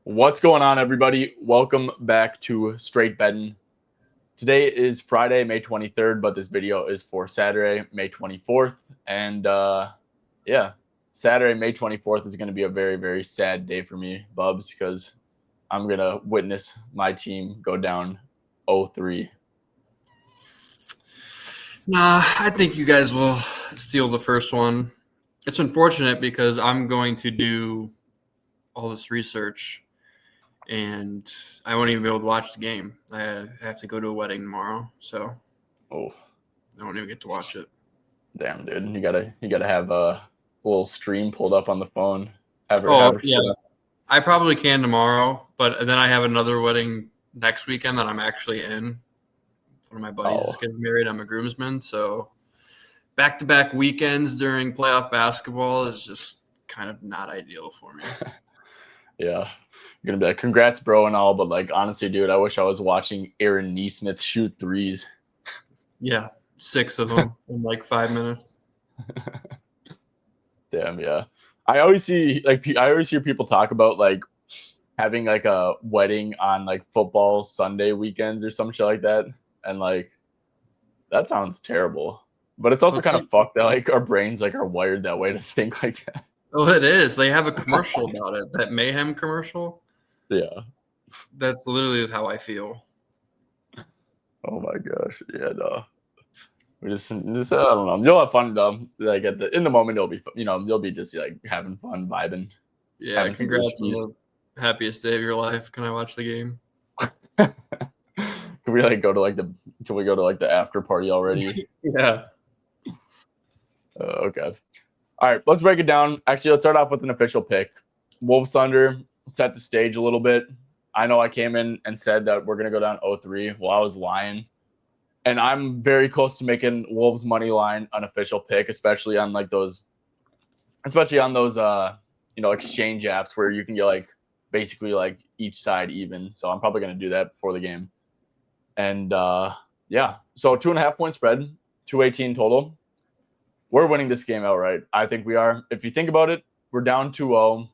What's going on, everybody? Welcome back to Straight Betting. Today is Friday, May 23rd, but this video is for Saturday, May 24th. And Saturday, May 24th is going to be a very, very sad day for me, Bubs, because I'm going to witness my team go down 0-3. Nah, I think you guys will steal the first one. It's unfortunate because I'm going to do all this research and I won't even be able to watch the game. I have to go to a wedding tomorrow, so I won't even get to watch it. Damn, dude. You gotta have a little stream pulled up on the phone. I probably can tomorrow, but then I have another wedding next weekend that I'm actually in. One of my buddies is getting married. I'm a groomsman, so back-to-back weekends during playoff basketball is just kind of not ideal for me. Yeah. You're going to be like, congrats, bro, and all, but, like, honestly, dude, I wish I was watching Aaron Nesmith shoot threes. Yeah, 6 of them in, like, 5 minutes. Damn, yeah. I always hear people talk about, like, having, like, a wedding on, like, football Sunday weekends or some shit like that, and, like, that sounds terrible. But it's also kind of fucked that, like, our brains, like, are wired that way to think like that. Oh, it is. They have a commercial about it, that Mayhem commercial. Yeah. That's literally how I feel. Oh, my gosh. Yeah, no. We just I don't know. You'll have fun, though. Like, in the moment, it'll be, you'll be just, like, having fun, vibing. Yeah, congrats on the happiest day of your life. Can I watch the game? Can we go to the after party already? Yeah. Okay. All right, let's break it down. Actually, let's start off with an official pick. Wolves Thunder set the stage a little bit. I know I came in and said that we're going to go down 0-3. Well, I was lying. And I'm very close to making Wolves money line an official pick, especially on those exchange apps where you can get basically each side even. So I'm probably going to do that before the game. And so 2.5 point spread, 218 total. We're winning this game outright. I think we are. If you think about it, we're down 2-0.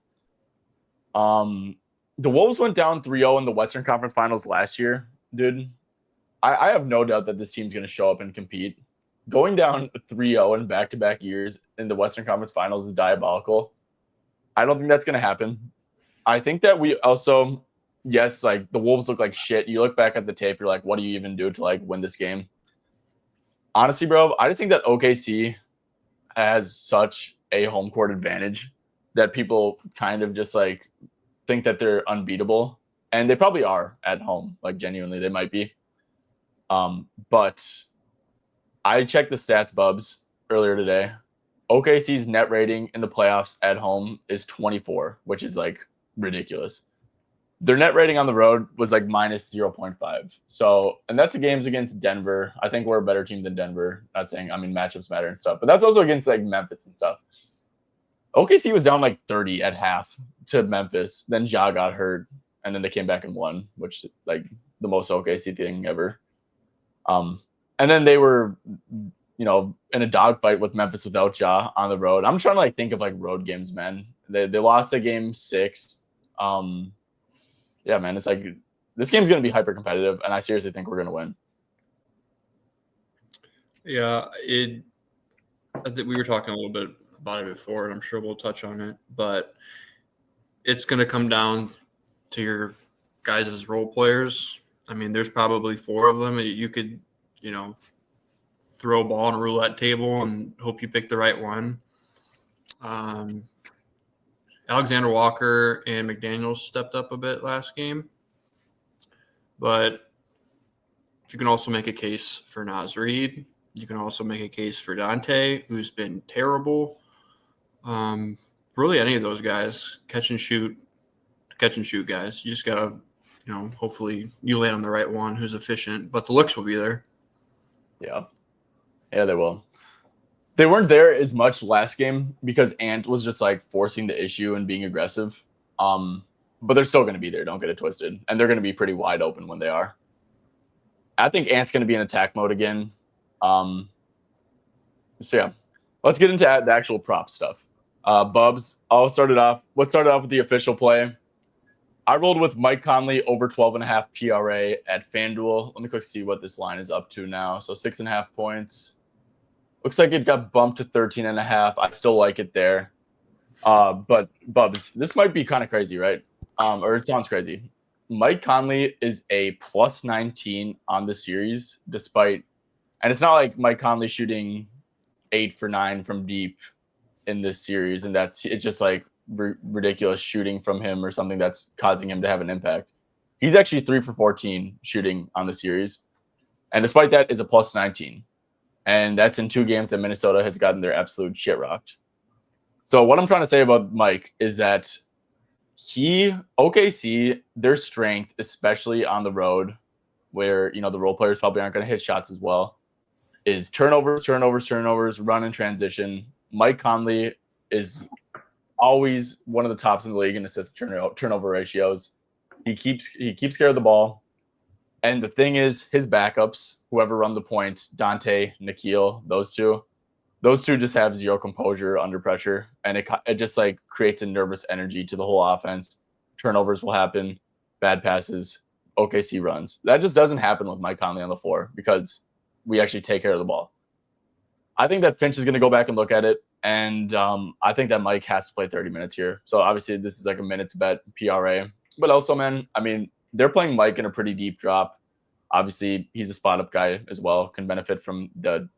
The Wolves went down 3-0 in the Western Conference Finals last year, dude. I have no doubt that this team's going to show up and compete. Going down 3-0 in back-to-back years in the Western Conference Finals is diabolical. I don't think that's going to happen. I think that we also, the Wolves look like shit. You look back at the tape, you're like, what do you even do to win this game? Honestly, bro, I just think that OKC has such a home court advantage that people kind of just think that they're unbeatable, and they probably are at home. Genuinely, they might be. But I checked the stats, Bubs, earlier today. OKC's net rating in the playoffs at home is 24, which is ridiculous. Their net rating on the road was minus 0.5. So, and that's games against Denver. I think we're a better team than Denver. Not saying, matchups matter and stuff, but that's also against Memphis and stuff. OKC was down 30 at half to Memphis. Then Ja got hurt, and then they came back and won, which the most OKC thing ever. And then they were, in a dogfight with Memphis without Ja on the road. I'm trying to think of road games, man. They lost a game 6. Yeah, man, it's this game's going to be hyper competitive, and I seriously think we're going to win. Yeah, I think we were talking a little bit about it before, and I'm sure we'll touch on it, but it's going to come down to your guys' role players. I mean, there's probably 4 of them. You could, throw a ball on a roulette table and hope you pick the right one. Alexander Walker and McDaniels stepped up a bit last game. But you can also make a case for Naz Reid. You can also make a case for Dante, who's been terrible. Really, any of those guys, catch and shoot guys. You just got to, hopefully you land on the right one who's efficient. But the looks will be there. Yeah. Yeah, they will. They weren't there as much last game because Ant was just forcing the issue and being aggressive. But they're still going to be there. Don't get it twisted. And they're going to be pretty wide open when they are. I think Ant's going to be in attack mode again. So yeah, let's get into the actual prop stuff. Bubs, let's start it off with the official play. I rolled with Mike Conley over 12.5 PRA at FanDuel. Let me quick see what this line is up to now. So 6.5 points. Looks like it got bumped to 13.5. I still like it there. But Bubs, this might be kind of crazy, right? Or it sounds crazy. Mike Conley is a plus 19 on the series, despite, and it's not like Mike Conley shooting 8 for 9 from deep in this series, and it's just like ridiculous shooting from him or something that's causing him to have an impact. He's actually 3 for 14 shooting on the series, and despite that, is a plus 19, and that's in 2 games that Minnesota has gotten their absolute shit rocked. So what I'm trying to say about Mike is that OKC, their strength, especially on the road, where the role players probably aren't going to hit shots as well, is turnovers, run and transition. Mike Conley is always one of the tops in the league in assist turnover ratios. He keeps care of the ball. And the thing is, his backups, whoever run the point, Dante, Nikhil, those two just have zero composure under pressure, and it just like creates a nervous energy to the whole offense. Turnovers will happen, bad passes, OKC runs. That just doesn't happen with Mike Conley on the floor because we actually take care of the ball. I think that Finch is going to go back and look at it, and I think that Mike has to play 30 minutes here. So obviously this is like a minutes bet PRA, but also, man, I mean, they're playing Mike in a pretty deep drop. Obviously, he's a spot up guy as well. Can benefit from the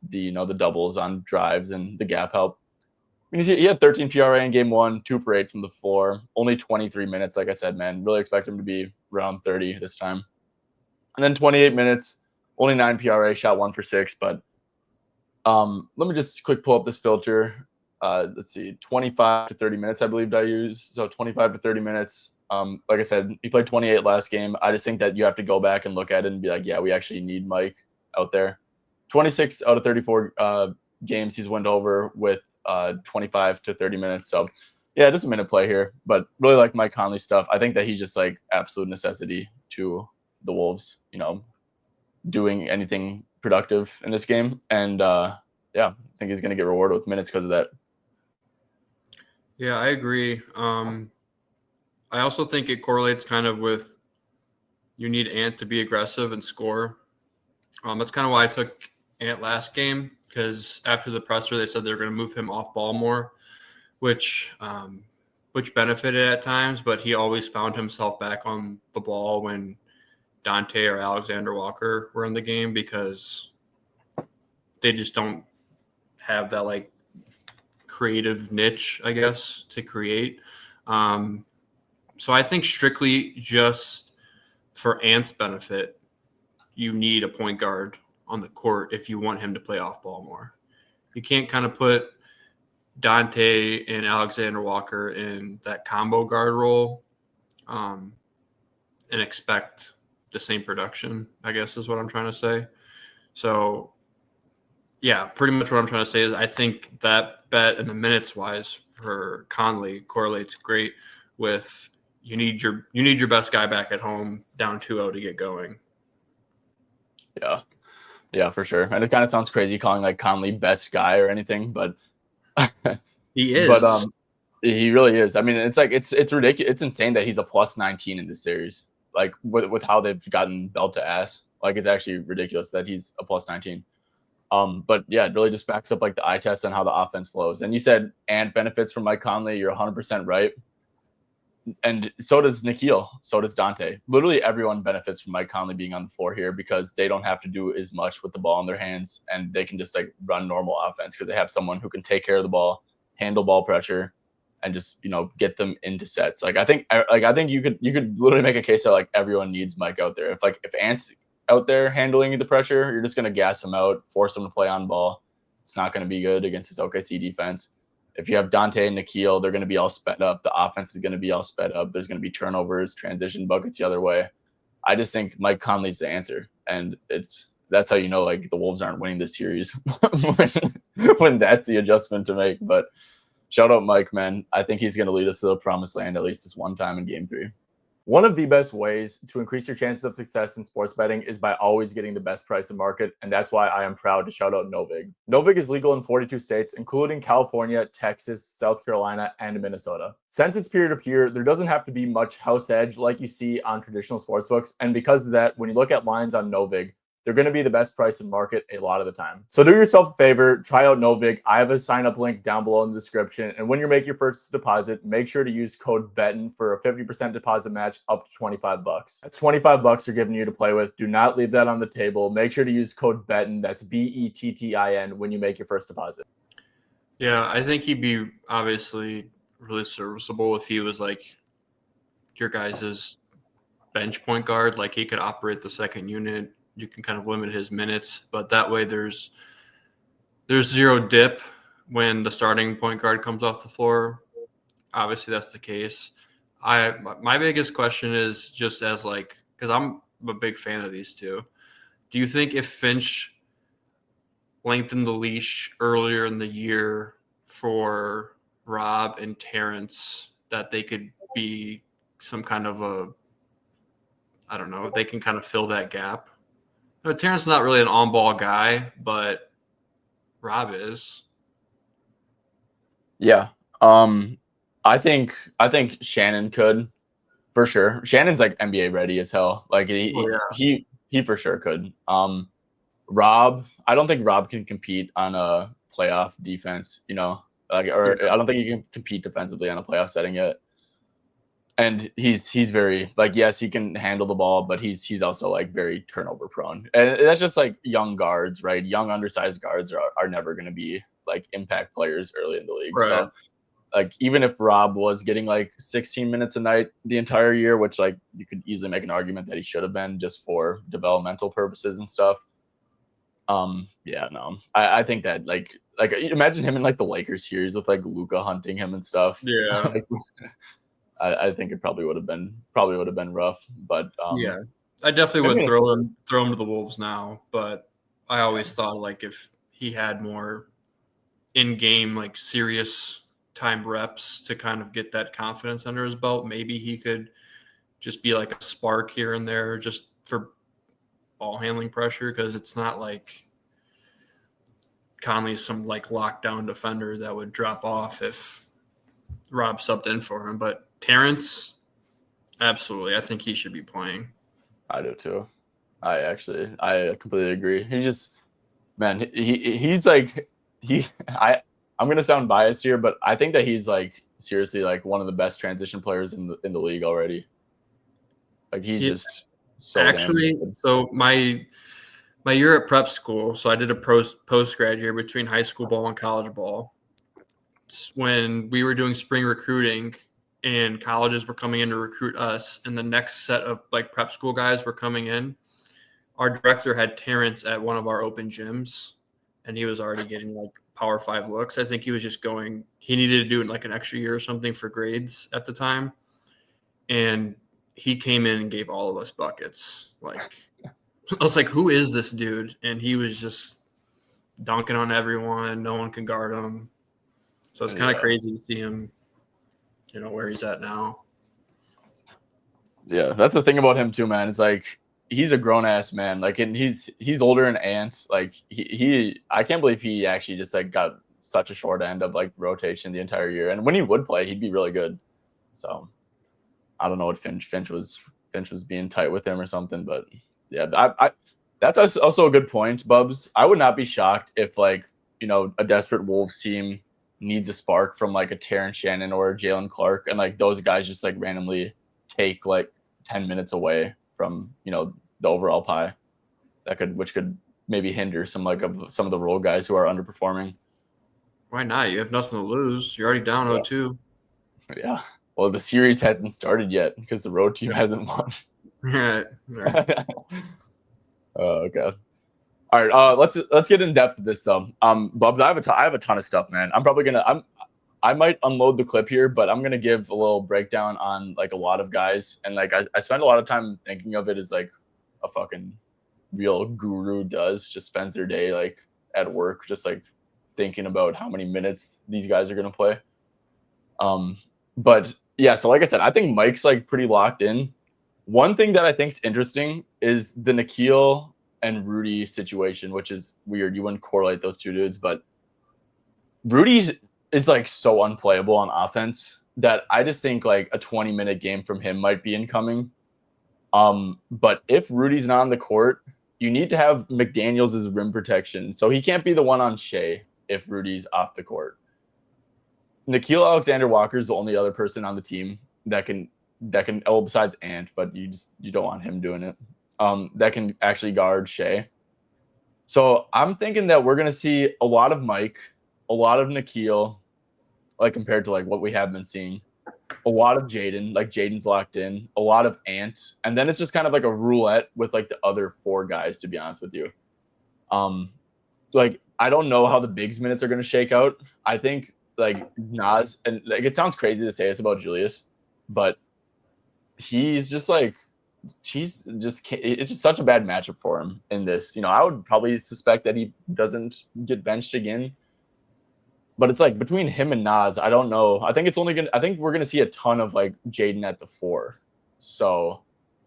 doubles on drives and the gap help. I mean, he had 13 PRA in game 1, 2 for 8 from the floor. Only 23 minutes, like I said, man. Really expect him to be around 30 this time. And then 28 minutes, only 9 PRA, shot 1 for 6. But let me just quick pull up this filter. Let's see, 25 to 30 minutes, I believe I used. So 25 to 30 minutes. Like I said, he played 28 last game. I just think that you have to go back and look at it and be like, yeah, we actually need Mike out there. 26 out of 34 games he's went over with 25 to 30 minutes. So, yeah, just a minute play here. But really like Mike Conley stuff. I think that he's just like absolute necessity to the Wolves, doing anything productive in this game. And, yeah, I think he's going to get rewarded with minutes because of that. Yeah, I agree. I also think it correlates kind of with you need Ant to be aggressive and score. That's kind of why I took Ant last game, because after the presser, they said they were going to move him off ball more, which benefited at times, but he always found himself back on the ball when Dante or Alexander Walker were in the game, because they just don't have that like creative niche, I guess, to create. So I think strictly just for Ant's benefit, you need a point guard on the court if you want him to play off ball more. You can't kind of put Dante and Alexander Walker in that combo guard role and expect the same production, I guess is what I'm trying to say. So, yeah, pretty much what I'm trying to say is I think that bet and the minutes wise for Conley correlates great with you need your best guy back at home down 2-0 to get going. Yeah, for sure. And it kind of sounds crazy calling like Conley best guy or anything, but he is. But he really is. I mean, it's like it's ridiculous. It's insane that he's a plus 19 in this series. Like with how they've gotten belt to ass. Like it's actually ridiculous that he's a plus 19. But yeah, it really just backs up like the eye test on how the offense flows. And you said Ant benefits from Mike Conley. You're 100% right. And so does Nikhil. So does Dante. Literally everyone benefits from Mike Conley being on the floor here because they don't have to do as much with the ball in their hands, and they can just like run normal offense because they have someone who can take care of the ball, handle ball pressure, and just get them into sets. Like I think you could literally make a case that like everyone needs Mike out there. If Ant's out there handling the pressure, you're just gonna gas him out, force him to play on ball. It's not gonna be good against his OKC defense. If you have Dante and Nikhil, they're going to be all sped up. The offense is going to be all sped up. There's going to be turnovers, transition buckets the other way. I just think Mike Conley's the answer. And that's how like the Wolves aren't winning this series when that's the adjustment to make. But shout out Mike, man. I think he's going to lead us to the promised land at least this one time in game 3. One of the best ways to increase your chances of success in sports betting is by always getting the best price in market, and that's why I am proud to shout out NoVig. NoVig is legal in 42 states, including California, Texas, South Carolina, and Minnesota. Since it's peer-to-peer, there doesn't have to be much house edge like you see on traditional sportsbooks, and because of that, when you look at lines on NoVig, they're going to be the best price in market a lot of the time. So do yourself a favor, try out NoVig. I have a sign up link down below in the description. And when you make your first deposit, make sure to use code BETTIN for a 50% deposit match up to $25. That's $25 they're giving you to play with. Do not leave that on the table. Make sure to use code BETTIN. That's BETTIN when you make your first deposit. Yeah, I think he'd be obviously really serviceable if he was like your guys' bench point guard. Like he could operate the second unit. You can kind of limit his minutes, but that way there's zero dip when the starting point guard comes off the floor. Obviously, that's the case. My biggest question is just as like, because I'm a big fan of these two. Do you think if Finch lengthened the leash earlier in the year for Rob and Terrence, that they could be some kind of a, I don't know, they can kind of fill that gap? No, Terrence is not really an on-ball guy, but Rob is. Yeah. I think Shannon could for sure. Shannon's like NBA ready as hell. Like he for sure could. Rob, I don't think Rob can compete on a playoff defense, you know. I don't think he can compete defensively on a playoff setting yet. And he's very like, yes, he can handle the ball, but he's also like very turnover prone. And that's just like young guards, right? Young undersized guards are never going to be like impact players early in the league. Right. So like even if Rob was getting like 16 minutes a night the entire year, which like you could easily make an argument that he should have been just for developmental purposes and stuff. Yeah, no, I think that like imagine him in like the Lakers series with like Luka hunting him and stuff. Yeah. Like, I think it probably would have been rough, but yeah, I definitely would throw him to the Wolves now. But I always thought like if he had more in-game like serious time reps to kind of get that confidence under his belt, maybe he could just be like a spark here and there just for ball handling pressure, because it's not like Conley's some like lockdown defender that would drop off if Rob subbed in for him. But Terrence, absolutely, I think he should be playing. I do too. I completely agree. He just, man, he's like I'm gonna sound biased here, but I think that he's like seriously like one of the best transition players in the league already. Like he's just so actually. So my year at prep school, so I did a post-grad year between high school ball and college ball. It's when we were doing spring recruiting and colleges were coming in to recruit us, and the next set of like prep school guys were coming in. Our director had Terrence at one of our open gyms, and he was already getting like Power 5 looks. I think he was just going – he needed to do like an extra year or something for grades at the time. And he came in and gave all of us buckets. Like – I was like, who is this dude? And he was just dunking on everyone. No one could guard him. So it's kind of crazy to see him, you know, where he's at now. Yeah, that's the thing about him too, man. It's like he's a grown ass man. Like, and he's older than Ant. Like he I can't believe he actually just like got such a short end of like rotation the entire year. And when he would play, he'd be really good. So I don't know what Finch was being tight with him or something, but yeah, I that's also a good point, Bubs. I would not be shocked if like, you know, a desperate Wolves team needs a spark from like a Terrence Shannon or a Jalen Clark, and like those guys just like randomly take like 10 minutes away from, you know, the overall pie. Which could maybe hinder some of the role guys who are underperforming. Why not? You have nothing to lose. You're already down 0-2. Yeah. Well, the series hasn't started yet because the road team hasn't won. Right. Oh god. All right. Let's get in depth with this though. Bubs, I have a ton of stuff, man. I might unload the clip here, but I'm gonna give a little breakdown on like a lot of guys, and like I spend a lot of time thinking of it as like a fucking real guru does. Just spends their day like at work, just like thinking about how many minutes these guys are gonna play. But Yeah, so like I said, I think Mike's like pretty locked in. One thing that I think is interesting is the Nikhil and Rudy situation, which is weird. You wouldn't correlate those two dudes, but Rudy is like so unplayable on offense that I just think like a 20-minute game from him might be incoming. But if Rudy's not on the court, you need to have McDaniels as rim protection. So he can't be the one on Shea if Rudy's off the court. Nikhil Alexander Walker is the only other person on the team that can besides Ant, but you don't want him doing it. That can actually guard Shea. So I'm thinking that we're gonna see a lot of Mike, a lot of Nikhil, like compared to like what we have been seeing. A lot of Jaden, like Jaden's locked in, a lot of Ant, and then it's just kind of like a roulette with like the other four guys, to be honest with you. Like I don't know how the bigs minutes are gonna shake out. I think like Nas, and like it sounds crazy to say this about Julius, but he's just like it's just such a bad matchup for him in this. I would probably suspect that he doesn't get benched again. But it's like between him and Nas, I don't know. I think we're gonna see a ton of like Jaden at the 4. So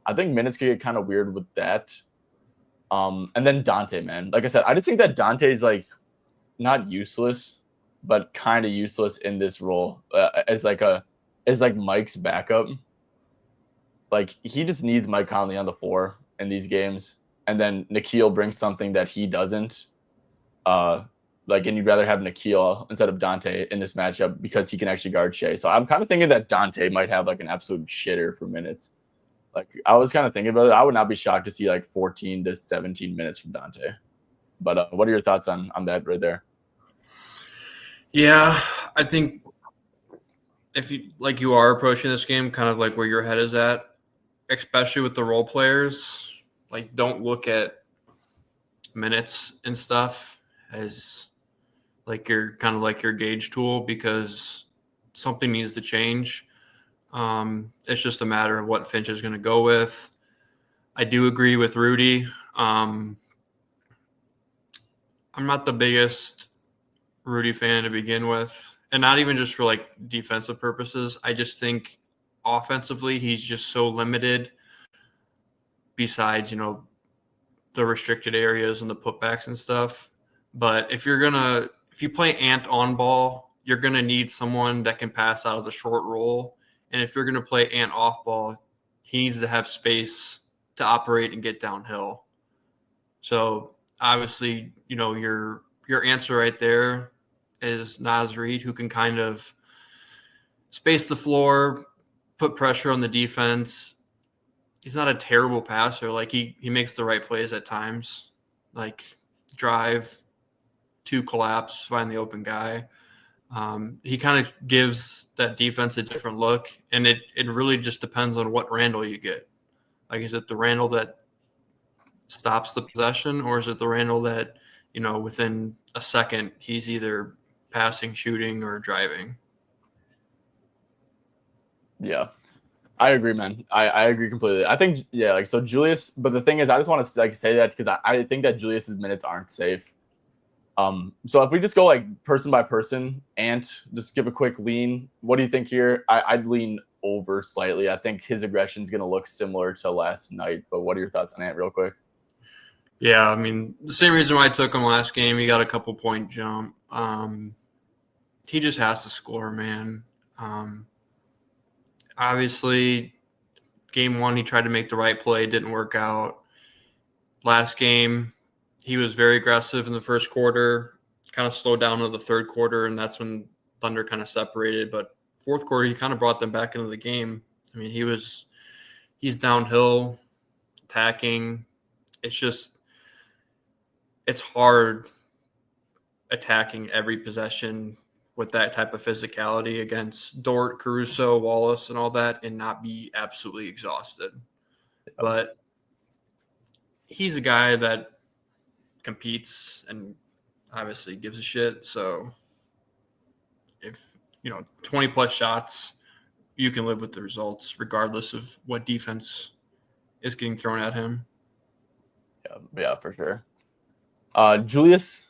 I think minutes could get kind of weird with that. And then Dante, man. Like I said, I just think that Dante is like not useless, but kind of useless in this role as like Mike's backup. Like he just needs Mike Conley on the floor in these games, and then Nikhil brings something that he doesn't. And you'd rather have Nikhil instead of Dante in this matchup because he can actually guard Shea. So I'm kind of thinking that Dante might have like an absolute shitter for minutes. Like I was kind of thinking about it. I would not be shocked to see like 14 to 17 minutes from Dante. But what are your thoughts on that right there? Yeah, I think if you are approaching this game kind of like where your head is at, especially with the role players, like don't look at minutes and stuff as like your kind of like your gauge tool, because something needs to change. It's just a matter of what Finch is going to go with. I do agree with Rudy. I'm not the biggest Rudy fan to begin with, and not even just for like defensive purposes. I just think offensively he's just so limited besides, the restricted areas and the putbacks and stuff. But if you play Ant on ball, you're going to need someone that can pass out of the short roll. And if you're going to play Ant off ball, he needs to have space to operate and get downhill. So obviously, your answer right there is Naz Reid, who can kind of space the floor, put pressure on the defense. He's not a terrible passer. Like he makes the right plays at times, like drive to collapse, find the open guy. He kind of gives that defense a different look, and it really just depends on what Randall you get. Like, is it the Randall that stops the possession, or is it the Randall that, within a second he's either passing, shooting, or driving? Yeah. I agree, man. I agree completely. I think, yeah, so Julius, but the thing is, I just want to say that because I think that Julius's minutes aren't safe. So if we just go like person by person, Ant, just give a quick lean. What do you think here? I'd lean over slightly. I think his aggression is going to look similar to last night. But what are your thoughts on Ant, real quick? Yeah, I mean, the same reason why I took him last game. He got a couple point jump. He just has to score, man. Obviously, game 1, he tried to make the right play. Didn't work out. Last game, he was very aggressive in the first quarter, kind of slowed down in the third quarter, and that's when Thunder kind of separated. But fourth quarter, he kind of brought them back into the game. I mean, he's downhill, attacking. It's hard attacking every possession with that type of physicality against Dort, Caruso, Wallace, and all that, and not be absolutely exhausted. But he's a guy that competes and obviously gives a shit. So if 20 plus shots, you can live with the results regardless of what defense is getting thrown at him. Yeah, for sure. Julius,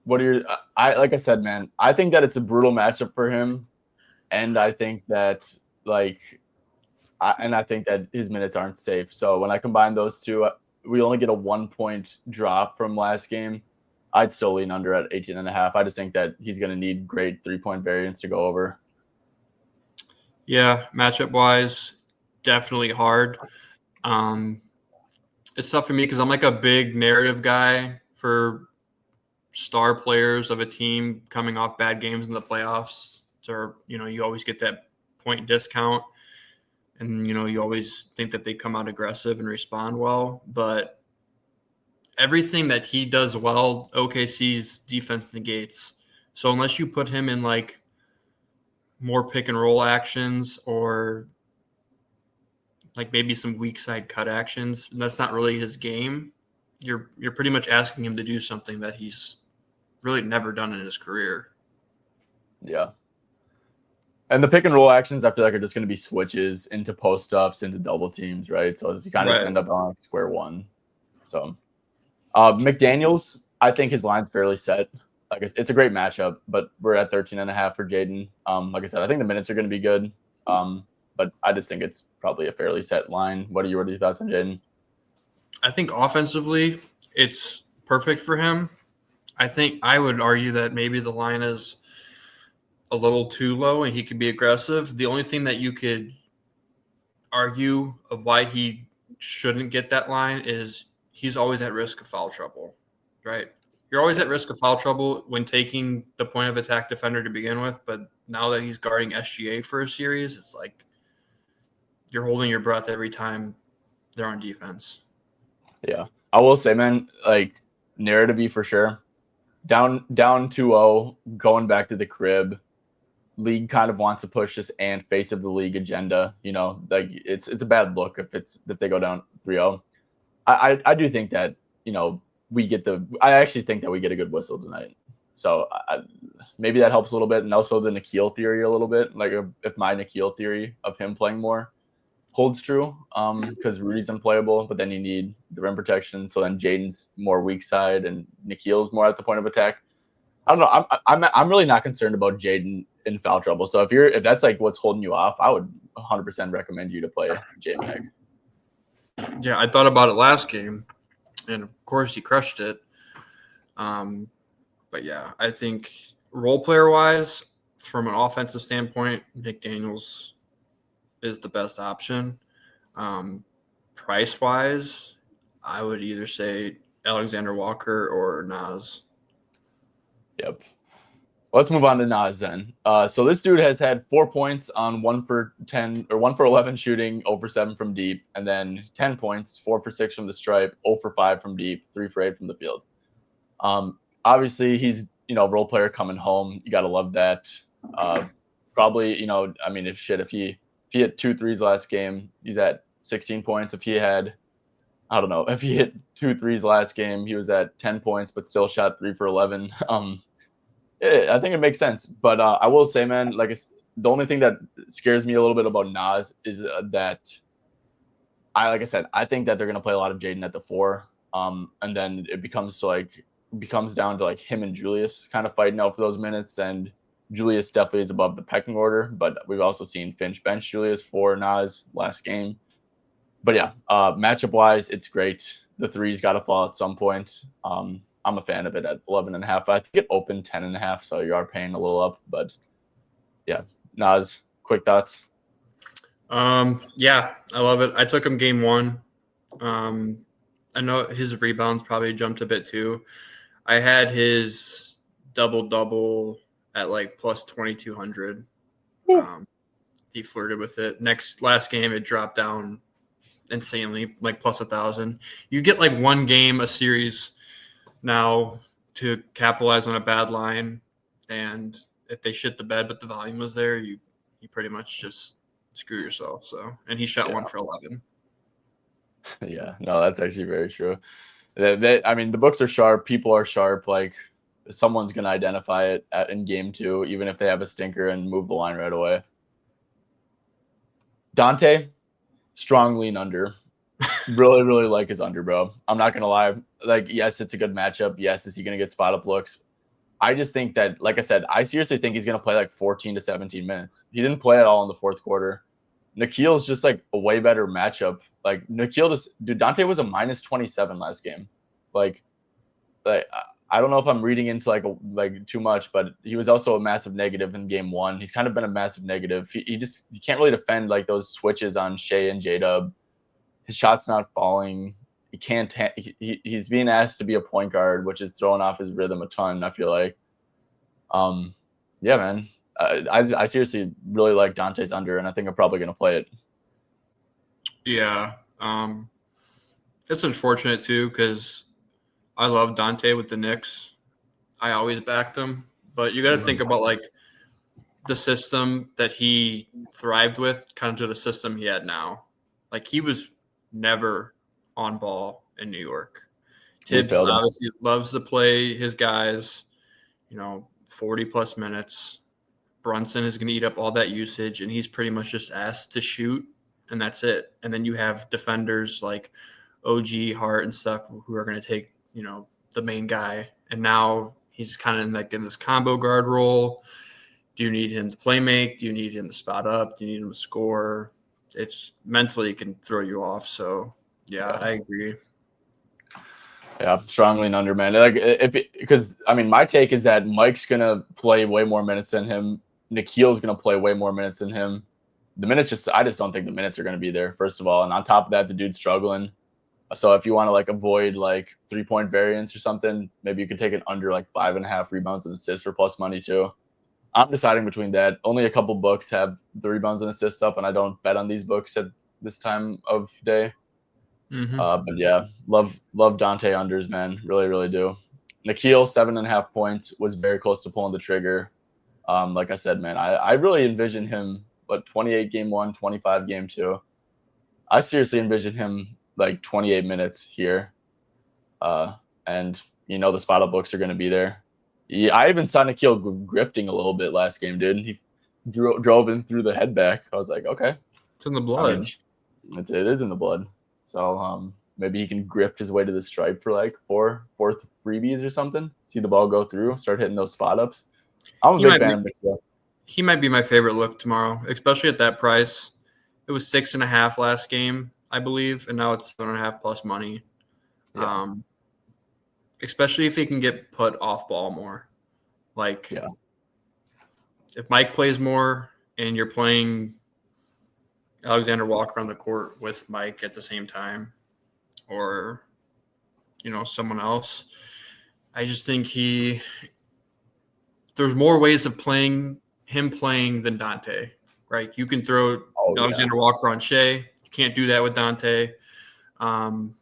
what are your? Like I said, man, I think that it's a brutal matchup for him, and I think that I think that his minutes aren't safe. So when I combine those two, we only get a 1-point drop from last game. I'd still lean under at 18.5. I just think that he's going to need great 3-point variance to go over. Yeah, matchup wise, definitely hard. It's tough for me because I'm like a big narrative guy for star players of a team coming off bad games in the playoffs. So, you always get that point discount, and you always think that they come out aggressive and respond well. But everything that he does well, OKC's defense negates. So unless you put him in like more pick and roll actions or like maybe some weak side cut actions, that's not really his game. You're pretty much asking him to do something that he's really never done in his career. Yeah. And the pick and roll actions, I feel like, are just going to be switches into post ups, into double teams, right? So you kind of just end up on square one. So McDaniels, I think his line's fairly set. Like, it's a great matchup, but we're at 13.5 for Jaden. Like I said, I think the minutes are going to be good. But I just think it's probably a fairly set line. What are your thoughts on Jaden? I think offensively, it's perfect for him. I think I would argue that maybe the line is a little too low and he could be aggressive. The only thing that you could argue of why he shouldn't get that line is he's always at risk of foul trouble, right? You're always at risk of foul trouble when taking the point of attack defender to begin with, but now that he's guarding SGA for a series, it's like you're holding your breath every time they're on defense. Yeah. I will say, man, like, narrative-y for sure. Down 2-0, going back to the crib. League kind of wants to push this and face of the league agenda. Like, it's a bad look if they go down 3-0. I do think that, I actually think that we get a good whistle tonight. So maybe that helps a little bit. And also the Nikhil theory a little bit. Like, if my Nikhil theory of him playing more holds true, because Rudy's unplayable, but then you need the rim protection. So then Jaden's more weak side and Nikhil's more at the point of attack. I don't know. I'm really not concerned about Jaden in foul trouble. So if that's like what's holding you off, I would 100% recommend you to play J-Mag. Yeah, I thought about it last game, and of course he crushed it. But yeah, I think role player wise, from an offensive standpoint, McDaniels is the best option. Price wise, I would either say Alexander Walker or Nas. Yep. Let's move on to Nas then. So this dude has had 4 points on 1 for 10 or 1 for 11 shooting, 0 for 7 from deep, and then 10 points, 4 for 6 from the stripe, 0 for 5 from deep, 3 for 8 from the field. Obviously he's role player coming home. You gotta love that. Probably if he hit 2 threes last game, he's at 16 points. If he hit 2 threes last game, he was at 10 points, but still shot 3 for 11. I think it makes sense. But I will say, man, the only thing that scares me a little bit about Nas is that I think that they're going to play a lot of Jaden at the 4. And then it becomes down to like him and Julius kind of fighting out for those minutes. And Julius definitely is above the pecking order, but we've also seen Finch bench Julius for Nas last game. But yeah, matchup wise, it's great. The 3's got to fall at some point. I'm a fan of it at 11.5. I think it opened 10.5, so you are paying a little up. But yeah, Nas, quick thoughts. Yeah, I love it. I took him game 1. I know his rebounds probably jumped a bit too. I had his double at like plus 2,200. He flirted with it. Last game, it dropped down insanely, like plus 1,000. You get like one game a series now to capitalize on a bad line, and if they shit the bed but the volume was there, you pretty much just screw yourself. So, and he shot 1 for 11. Yeah, no, that's actually very true. The books are sharp. People are sharp. Like, someone's going to identify it in game 2, even if they have a stinker, and move the line right away. Dante, strong lean under. Really, really like his under, bro. I'm not going to lie. Like, yes, it's a good matchup. Yes, is he going to get spot up looks? I just think that, like I said, I seriously think he's going to play like 14 to 17 minutes. He didn't play at all in the fourth quarter. Nikhil's just like a way better matchup. Like Dante was a -27 last game. Like I don't know if I'm reading into like too much, but he was also a massive negative in game one. He's kind of been a massive negative. He can't really defend like those switches on Shea and J-Dub. His shot's not falling. He can't. He's being asked to be a point guard, which is throwing off his rhythm a ton. I feel like. Yeah, man. I seriously really like Dante's under, and I think I'm probably gonna play it. Yeah, it's unfortunate too because I love Dante with the Knicks. I always backed him, but you got to think about like the system that he thrived with, kind of to the system he had now. Like he was never on ball in New York. Tibbs obviously loves to play his guys, 40 plus minutes. Brunson is going to eat up all that usage, and he's pretty much just asked to shoot, and that's it. And then you have defenders like OG, Hart, and stuff who are going to take, the main guy. And now he's kind of in this combo guard role. Do you need him to play make? Do you need him to spot up? Do you need him to score? It's mentally can throw you off. So, yeah. I agree. Yeah, strongly an under, man. Because my take is that Mike's gonna play way more minutes than him. Nikhil's gonna play way more minutes than him. I just don't think the minutes are gonna be there. First of all, and on top of that, the dude's struggling. So if you want to avoid 3-point variance or something, maybe you could take it under 5.5 rebounds and assists for plus money too. I'm deciding between that. Only a couple books have the rebounds and assists up, and I don't bet on these books at this time of day. Mm-hmm. But yeah, love Dante unders, man. Really, really do. Nikhil, 7.5 points, was very close to pulling the trigger. Like I said, man, I really envision him, 28 game 1, 25 game 2. I seriously envision him 28 minutes here. And the spot up books are going to be there. I even saw Nikhil grifting a little bit last game, dude. He drove in through the head back. I was like, okay. It's in the blood. It is in the blood. So maybe he can grift his way to the stripe for fourth freebies or something. See the ball go through, start hitting those spot ups. I'm a big fan of Nikhil. He might be my favorite look tomorrow, especially at that price. It was 6.5 last game, I believe, and now it's 7.5 plus money. Yeah. Especially if he can get put off ball more. If Mike plays more and you're playing Alexander Walker on the court with Mike at the same time, or someone else, I just think there's more ways of playing than Dante, right? You can throw Alexander Walker on Shea. You can't do that with Dante. And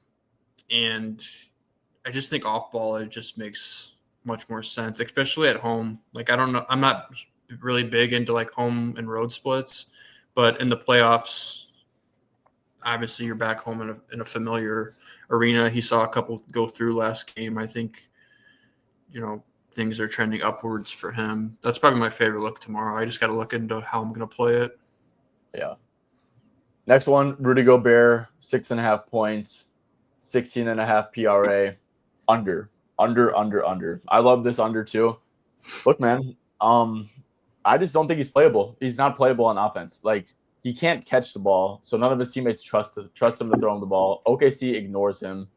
I just think off ball, it just makes much more sense, especially at home. I don't know. I'm not really big into home and road splits, but in the playoffs, obviously you're back home in a familiar arena. He saw a couple go through last game. I think, things are trending upwards for him. That's probably my favorite look tomorrow. I just got to look into how I'm going to play it. Yeah. Next one, Rudy Gobert, 6.5 points, 16.5 PRA, under. I love this under too. Look, man, I just don't think he's playable. He's not playable on offense. He can't catch the ball, so none of his teammates trust him to throw him the ball. OKC ignores him.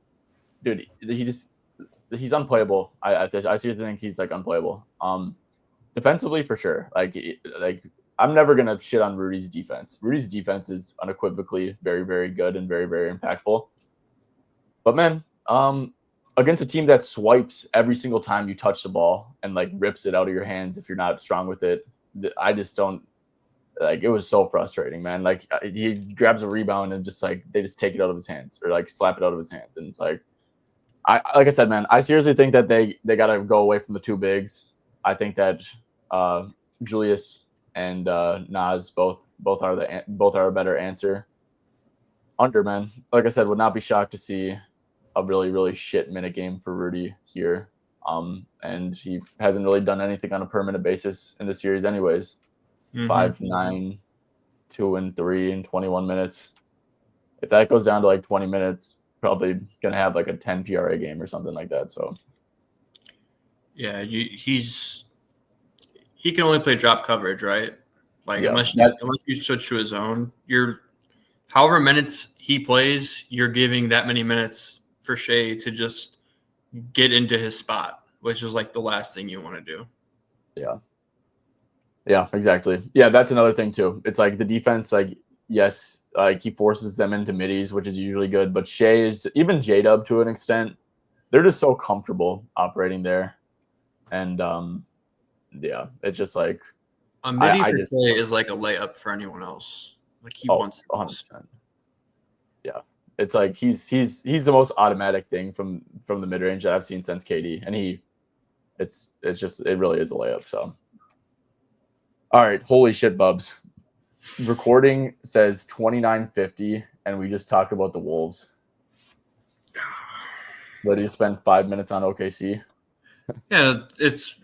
Dude, he's unplayable. I seriously think he's unplayable. Defensively for sure. I'm never gonna shit on Rudy's defense. Rudy's defense is unequivocally very, very good and very, very impactful. But man, against a team that swipes every single time you touch the ball and rips it out of your hands if you're not strong with it, I just don't it was so frustrating, man. He grabs a rebound and just they just take it out of his hands or slap it out of his hands, and it's I said, man, I seriously think that they gotta go away from the two bigs. I think that Julius and Nas both are a better answer. Under, man. Like I said, would not be shocked to see a really, really shit minute game for Rudy here. And he hasn't really done anything on a permanent basis in the series anyways. 5-9, 2-3 in 21 minutes. If that goes down to 20 minutes, probably gonna have a 10 PRA game or something like that. So yeah, he can only play drop coverage, right? Like Yeah, unless you switch to his own, however minutes he plays, you're giving that many minutes for Shea to just get into his spot, which is like the last thing you want to do. Yeah, exactly. Yeah, that's another thing too. It's like the defense, like yes, like he forces them into middies, which is usually good. But Shea is even J-Dub to an extent. They're just so comfortable operating there, and yeah, it's just like A midi I for just Shea is like a layup for anyone else. Like he oh wants 100%. Yeah, it's like he's the most automatic thing from the mid range that I've seen since KD, and it's just it really is a layup. So. All right, holy shit, Bubs. Recording says 29:50, and we just talked about the Wolves. Ready to spend 5 minutes on OKC? Yeah, it's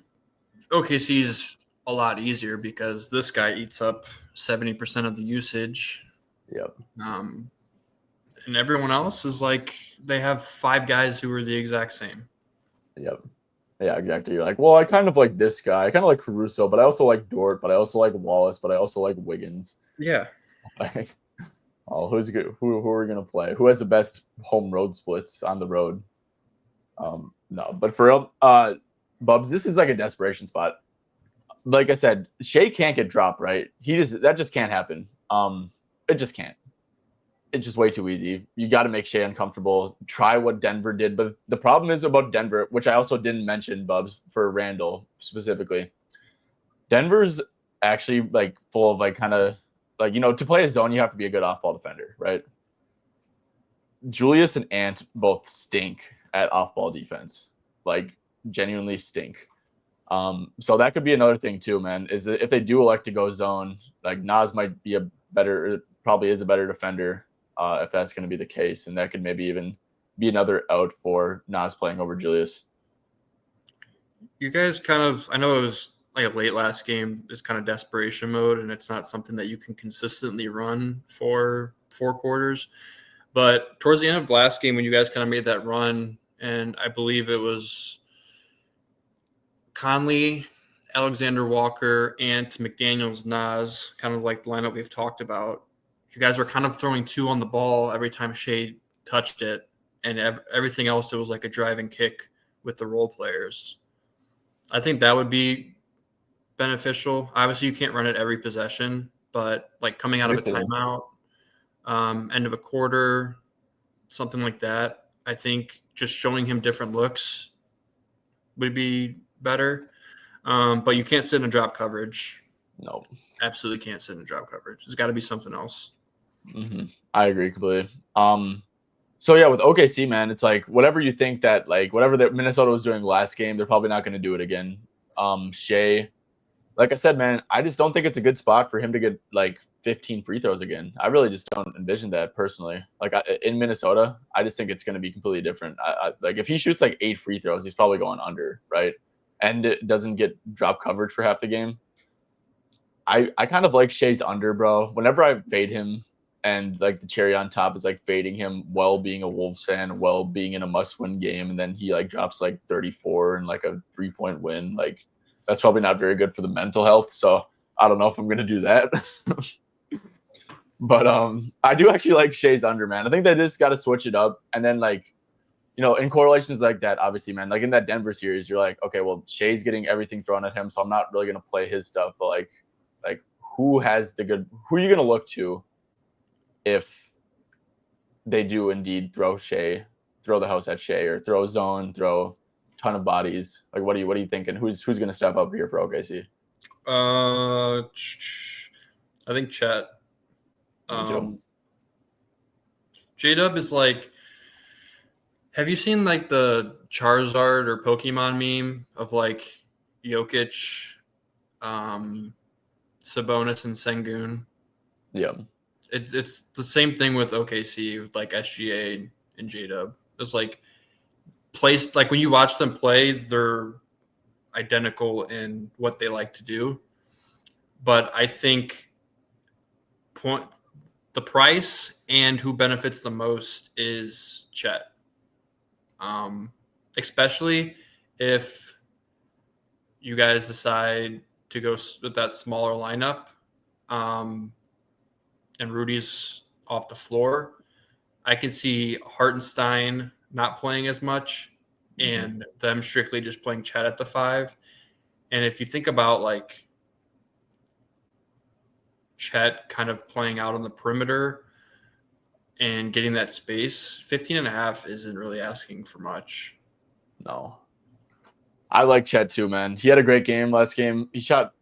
OKC's a lot easier because this guy eats up 70% of the usage. Yep. And everyone else is like they have 5 guys who are the exact same. Yep. Yeah, exactly. You're like, well, I kind of like this guy. I kind of like Caruso, but I also like Dort, but I also like Wallace, but I also like Wiggins. Yeah. Like, oh, who's good? Who are we gonna play? Who has the best home road splits on the road? No, but for real, Bubs, this is like a desperation spot. Like I said, Shea can't get dropped, right? That just can't happen. It just can't. It's just way too easy. You got to make Shea uncomfortable. Try what Denver did, but the problem is about Denver, which I also didn't mention, Bubs, for Randall specifically. Denver's actually like full of like kind of like to play a zone, you have to be a good off-ball defender, right? Julius and Ant both stink at off-ball defense, like genuinely stink. So that could be another thing too, man. Is if they do elect to go zone, like Nas might be probably is a better defender if that's going to be the case, and that could maybe even be another out for Nas playing over Julius. You guys I know it was like a late last game, it's kind of desperation mode, and it's not something that you can consistently run for 4 quarters. But towards the end of last game, when you guys kind of made that run, and I believe it was Conley, Alexander Walker, and McDaniels, Nas, kind of like the lineup we've talked about. You guys were kind of throwing 2 on the ball every time Shea touched it, and everything else, it was like a driving kick with the role players. I think that would be beneficial. Obviously, you can't run it every possession, but like coming out of a timeout, end of a quarter, something like that, I think just showing him different looks would be better. But you can't sit in a drop coverage. No, absolutely can't sit in a drop coverage. There's got to be something else. Mm-hmm. I agree completely. So yeah, with OKC, man, it's like whatever you think that like whatever that Minnesota was doing last game, they're probably not going to do it again. Shea, like I said, man, I just don't think it's a good spot for him to get like 15 free throws again. I really just don't envision that personally. Like in Minnesota, I just think it's going to be completely different. Like if he shoots like 8 free throws, he's probably going under, right? And it doesn't get drop coverage for half the game. I kind of like Shea's under, bro. Whenever I fade him, and like the cherry on top is like fading him while being a Wolves fan, while being in a must-win game, and then he like drops like 34 and like a 3-point win. Like that's probably not very good for the mental health. So I don't know if I'm gonna do that. But I do actually like Shea's under, man. I think they just got to switch it up, and then like in correlations like that, obviously, man, like in that Denver series, you're like, okay, well, Shea's getting everything thrown at him, so I'm not really gonna play his stuff, but like who are you gonna look to if they do indeed throw the house at Shea, or throw zone, throw a ton of bodies? Like, what are you thinking? Who's going to step up here for OKC? I think Chet. J-Dub is like, have you seen like the Charizard or Pokemon meme of like Jokic, Sabonis, and Sengun? Yeah. It's the same thing with OKC, with like SGA and J-Dub. It's like placed, like when you watch them play, they're identical in what they like to do. But I think the price and who benefits the most is Chet. Especially if you guys decide to go with that smaller lineup and Rudy's off the floor, I could see Hartenstein not playing as much and them strictly just playing Chet at the 5. And if you think about like Chet kind of playing out on the perimeter and getting that space, 15.5 isn't really asking for much. No. I like Chet too, man. He had a great game last game. He shot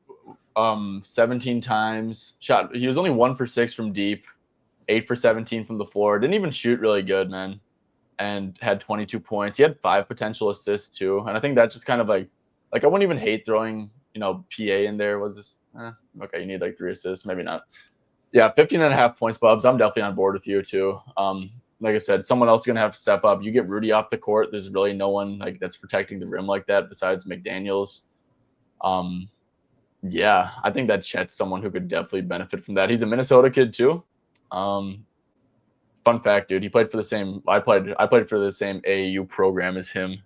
17 times. He was only 1 for 6 from deep, 8 for 17 from the floor. Didn't even shoot really good, man. And had 22 points. He had 5 potential assists too. And I think that's just kind of like I wouldn't even hate throwing, PA in there. Was this okay, you need like 3 assists, maybe not. Yeah, 15.5 points, Bubs. I'm definitely on board with you too. Like I said, someone else is gonna have to step up. You get Rudy off the court. There's really no one like that's protecting the rim like that besides McDaniels. Yeah, I think that Chet's someone who could definitely benefit from that. He's a Minnesota kid too. Fun fact, dude, he played for the same. I played for the same AAU program as him.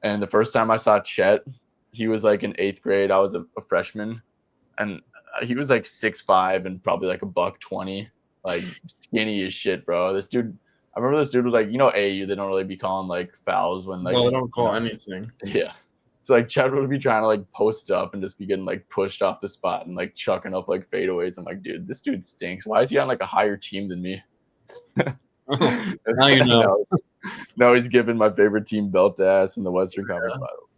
And the first time I saw Chet, he was like in 8th grade. I was a freshman, and he was like 6'5" and probably like $120, like skinny as shit, bro. This dude, I remember this dude was like, AAU, they don't really be calling like fouls when like. Well, they don't call anything. Yeah. So like Chet would be trying to like post up and just be getting like pushed off the spot and like chucking up like fadeaways. I'm like, dude, this dude stinks. Why is he on like a higher team than me? Now you know. No, he's giving my favorite team belt to ass in the Western Conference Finals.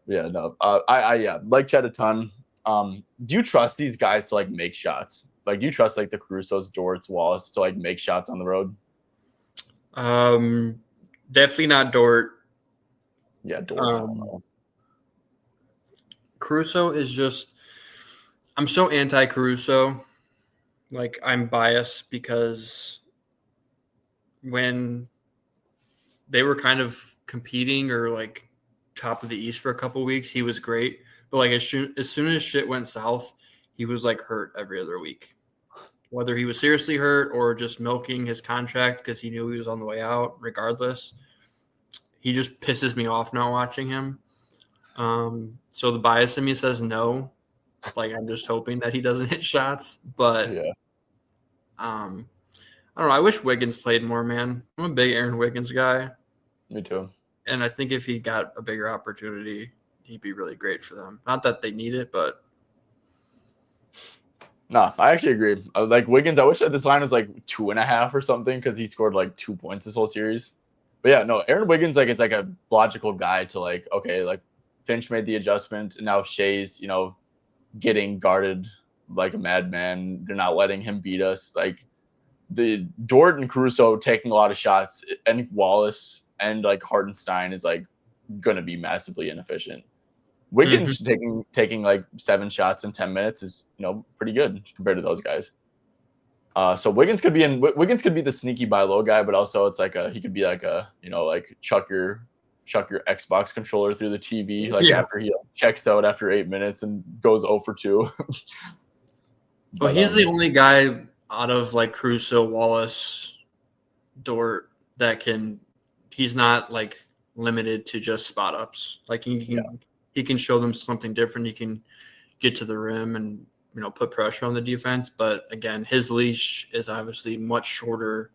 Yeah, no. I like Chet a ton. Do you trust these guys to like make shots? Like, do you trust like the Caruso's, Dort's, Wallace to like make shots on the road? Definitely not Dort. Yeah, Dort. Caruso is just. I'm so anti-Caruso. Like, I'm biased because when they were kind of competing or like top of the East for a couple of weeks, he was great. But like as soon as shit went south, he was like hurt every other week. Whether he was seriously hurt or just milking his contract because he knew he was on the way out, regardless, he just pisses me off not watching him. So the bias in me says no. Like, I'm just hoping that he doesn't hit shots. But Yeah. I don't know. I wish Wiggins played more, man. I'm a big Aaron Wiggins guy. Me too. And I think if he got a bigger opportunity, he'd be really great for them. Not that they need it, but. No, I actually agree. Like Wiggins, I wish that this line was like 2.5 or something because he scored like 2 points this whole series. But yeah, no, Aaron Wiggins like is like a logical guy to like, okay, like Finch made the adjustment and now Shea's, getting guarded like a madman. They're not letting him beat us. Like the Dort and Caruso taking a lot of shots, and Wallace and like Hartenstein is like gonna be massively inefficient. Wiggins taking like 7 shots in 10 minutes is pretty good compared to those guys. So Wiggins could be the sneaky buy low guy, but also it's like he could be like a like chuck your Xbox controller through the TV after he checks out after 8 minutes and goes 0 for 2. Well, he's the only guy out of like Caruso, Wallace, Dort that he's not like limited to just spot ups. Like he can show them something different. He can get to the rim and put pressure on the defense. But again, his leash is obviously much shorter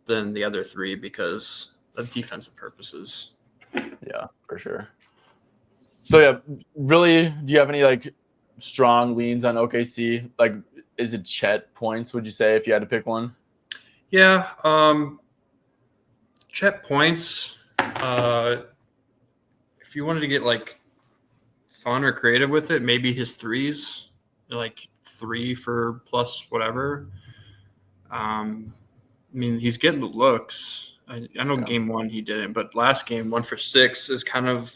than the other 3 because of defensive purposes. Yeah, for sure. So yeah, really, do you have any like strong leans on OKC? Like, is it Chet points? Would you say if you had to pick one? Yeah, Chet points. If you wanted to get like fun or creative with it, maybe his threes, like 3 for plus whatever. I mean, he's getting the looks. I know game 1 he didn't, but last game 1 for 6 is kind of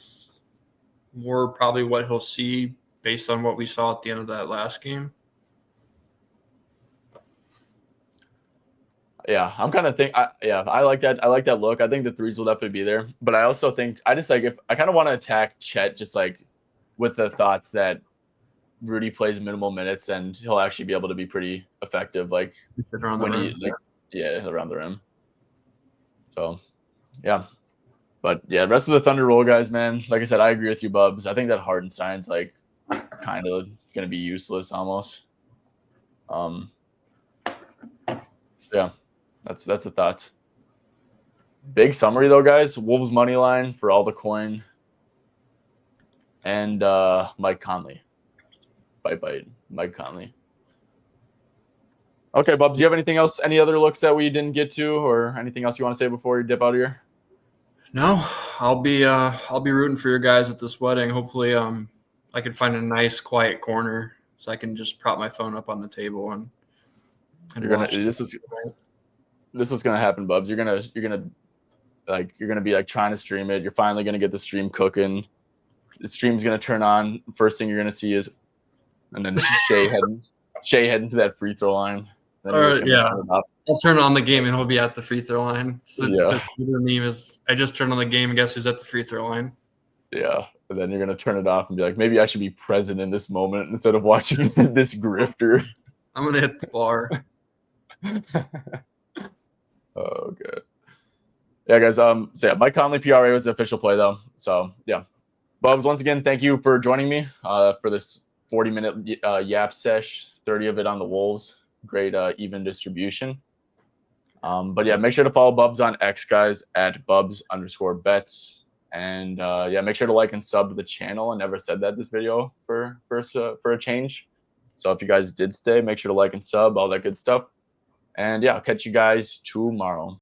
more probably what he'll see based on what we saw at the end of that last game. Yeah, I'm kind of I like that. I like that look. I think the threes will definitely be there, but I also think I just like if I kind of want to attack Chet just like with the thoughts that Rudy plays minimal minutes and he'll actually be able to be pretty effective, like around the rim. Around the rim. So, yeah. But, yeah, the rest of the Thunder roll guys, man, like I said, I agree with you, Bubs. I think that Hartenstein's, like, kind of going to be useless almost. Yeah, that's the thoughts. Big summary though, guys. Wolves money line for all the coin. And Mike Conley. Bite. Mike Conley. Okay, Bubs, do you have anything else? Any other looks that we didn't get to, or anything else you want to say before you dip out of here? No, I'll be rooting for your guys at this wedding. Hopefully, I can find a nice quiet corner so I can just prop my phone up on the table and watch. This is gonna happen, Bubs. You're gonna be like trying to stream it. You're finally gonna get the stream cooking. The stream's gonna turn on. First thing you're gonna see is, and then Shea heading to that free throw line. Yeah, I'll turn on the game and he'll be at the free throw line. The meme is, I just turned on the game and guess who's at the free throw line? Yeah, and then you're gonna turn it off and be like, maybe I should be present in this moment instead of watching this grifter. I'm gonna hit the bar. Oh, good. Yeah, guys. So yeah, Mike Conley PRA was the official play though. So yeah, Bubs, once again, thank you for joining me for this 40-minute yap sesh. 30 of it on the Wolves. Great even distribution. But yeah, make sure to follow Bubs on X, guys, at Bubs_bets. And yeah, make sure to like and sub to the channel. I never said that this video for a change. So if you guys did stay, make sure to like and sub, all that good stuff. And yeah, I'll catch you guys tomorrow.